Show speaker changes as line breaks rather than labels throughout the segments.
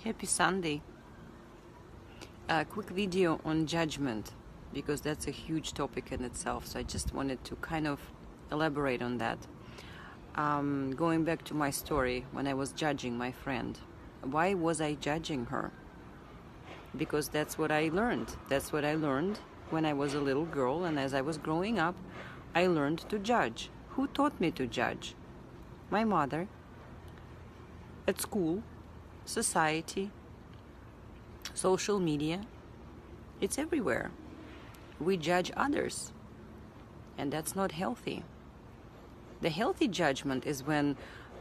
Happy Sunday. A quick video on judgment, because that's a huge topic in itself, so I just wanted to kind of elaborate on that. Going back to my story, when I was judging my friend, why was I judging her? Because that's what I learned. That's what I learned when I was a little girl, and as I was growing up, I learned to judge. Who taught me to judge? My mother. At school, society, social media, it's everywhere. We judge others, and that's not healthy. The healthy judgment is when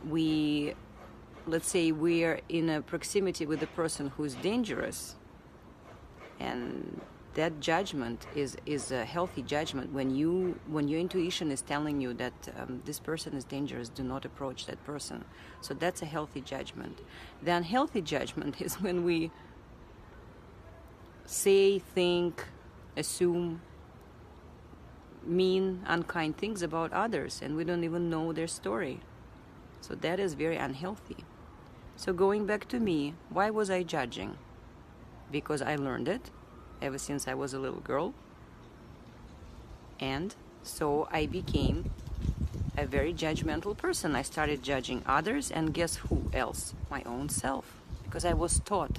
we, let's say, we're in a proximity with a person who's dangerous, and that judgment is a healthy judgment. When your intuition is telling you that this person is dangerous, do not approach that person. So that's a healthy judgment. The unhealthy judgment is when we say, think, assume mean, unkind things about others, and we don't even know their story. So that is very unhealthy. So going back to me, why was I judging? Because I learned it ever since I was a little girl, and so I became a very judgmental person. I started judging others, and guess who else? My own self. Because I was taught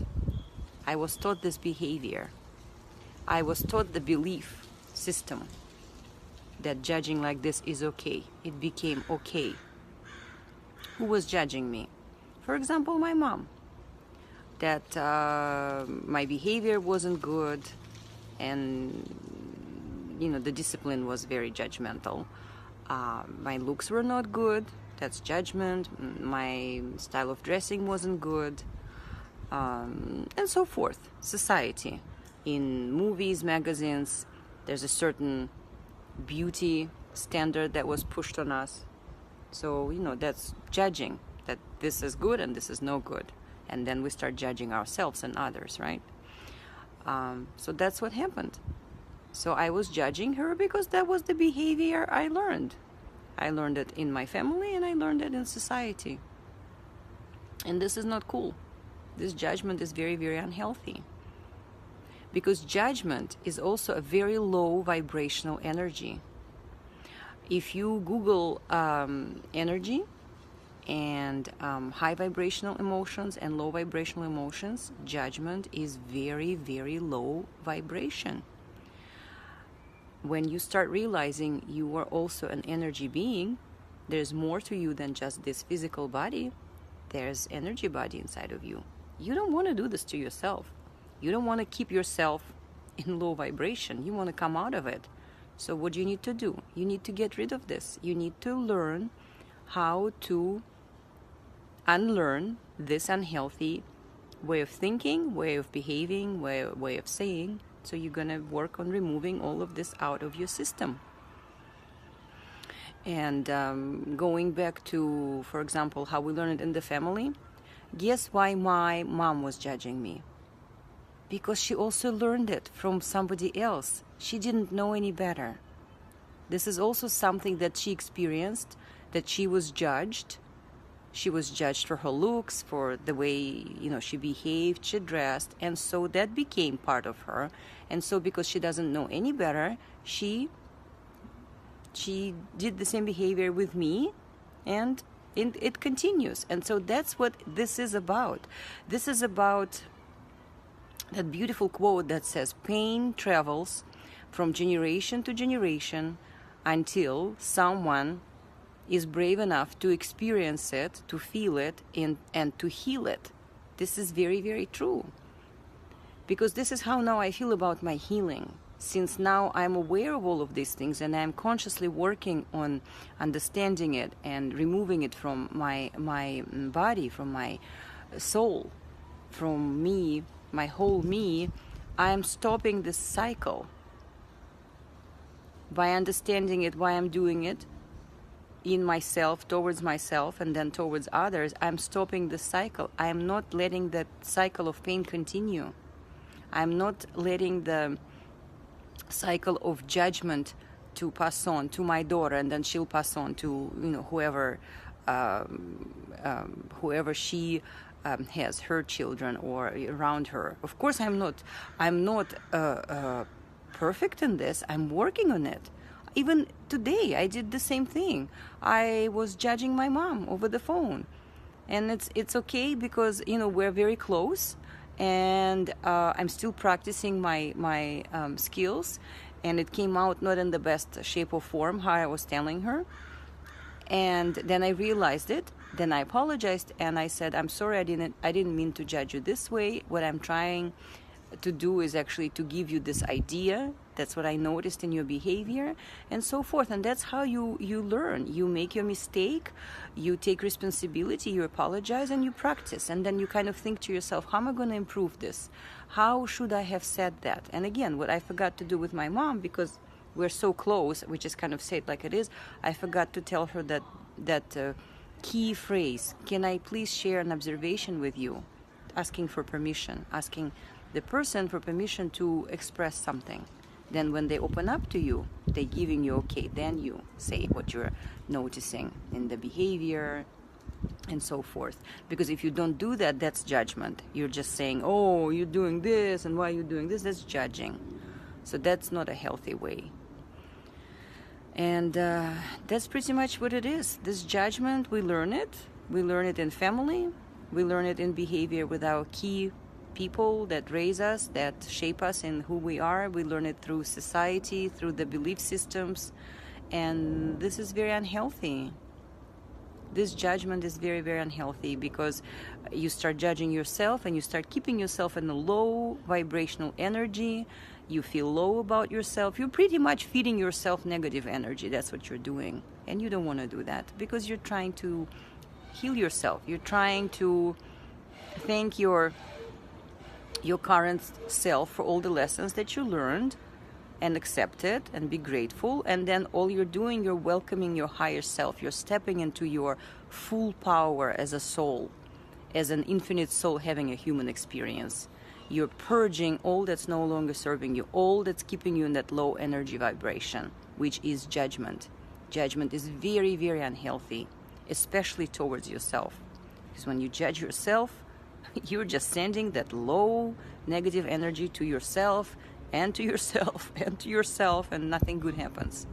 this behavior. I was taught the belief system that judging like this is okay. It became okay. Who was judging me? For example, my mom. That my behavior wasn't good, and the discipline was very judgmental. My looks were not good. That's judgment. My style of dressing wasn't good, and so forth. Society, in movies, magazines, there's a certain beauty standard that was pushed on us. So that's judging, that this is good and this is no good. And then we start judging ourselves and others, right? So that's what happened. So I was judging her because that was the behavior I learned. I learned it in my family, and I learned it in society. And this is not cool. This judgment is very, very unhealthy. Because judgment is also a very low vibrational energy. If you Google energy, and high vibrational emotions and low vibrational emotions, judgment is very, very low vibration. When you start realizing you are also an energy being, there's more to you than just this physical body. There's energy body inside of you. You don't want to do this to yourself. You don't want to keep yourself in low vibration. You want to come out of it. So what do you need to do? You need to get rid of this. You need to learn how to unlearn this unhealthy way of thinking, way of behaving, way of saying. So you're going to work on removing all of this out of your system. And going back to, for example, how we learn it in the family, guess why my mom was judging me? Because she also learned it from somebody else. She didn't know any better. This is also something that she experienced, that she was judged. She was judged for her looks, for the way, she behaved, she dressed, and so that became part of her. And so because she doesn't know any better, she did the same behavior with me, and it continues. And so that's what this is about. This is about that beautiful quote that says, pain travels from generation to generation until someone is brave enough to experience it, to feel it, and to heal it. This is very, very true. Because this is how now I feel about my healing. Since now I'm aware of all of these things, and I'm consciously working on understanding it and removing it from my body, from my soul, from me, my whole me, I am stopping this cycle. By understanding it, why I'm doing it, in myself, towards myself, and then towards others, I'm stopping the cycle. I'm not letting that cycle of pain continue. I'm not letting the cycle of judgment to pass on to my daughter, and then she'll pass on to whoever she has, her children, or around her. Of course, I'm not perfect in this. I'm working on it. Even today, I did the same thing. I was judging my mom over the phone, and it's okay because we're very close, and I'm still practicing my skills, and it came out not in the best shape or form how I was telling her. And then I realized it. Then I apologized and I said, I'm sorry, I didn't mean to judge you this way. What I'm trying to do is actually to give you this idea. That's what I noticed in your behavior, and so forth. And that's how you learn. You make your mistake, you take responsibility, you apologize, and you practice. And then you kind of think to yourself, how am I going to improve this? How should I have said that? And again, what I forgot to do with my mom, because we're so close, we just kind of say it like it is, I forgot to tell her that key phrase, can I please share an observation with you? Asking for permission, asking the person for permission to express something. Then when they open up to you, they're giving you okay, then you say what you're noticing in the behavior and so forth. Because if you don't do that, that's judgment. You're just saying, oh, you're doing this and why are you doing this? That's judging. So that's not a healthy way. And that's pretty much what it is. This judgment, we learn it. We learn it in family. We learn it in behavior with our key people that raise us, that shape us in who we are. We learn it through society, through the belief systems. And this is very unhealthy. This judgment is very, very unhealthy because you start judging yourself and you start keeping yourself in a low vibrational energy. You feel low about yourself. You're pretty much feeding yourself negative energy. That's what you're doing. And you don't want to do that because you're trying to heal yourself. You're trying to thank your current self for all the lessons that you learned and accept it and be grateful. And then all you're doing, you're welcoming your higher self. You're stepping into your full power as a soul, as an infinite soul having a human experience. You're purging all that's no longer serving you, all that's keeping you in that low energy vibration, which is judgment. Judgment is very, very unhealthy, especially towards yourself. Because when you judge yourself, you're just sending that low negative energy to yourself and to yourself and to yourself, and nothing good happens.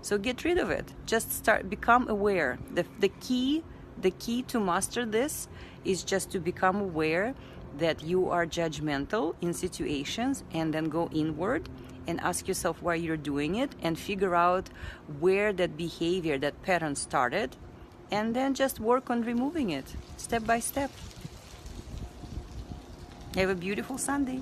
So get rid of it. Just become aware. The key to master this is just to become aware that you are judgmental in situations, and then go inward and ask yourself why you're doing it and figure out where that behavior, that pattern started, and then just work on removing it step by step. Have a beautiful Sunday.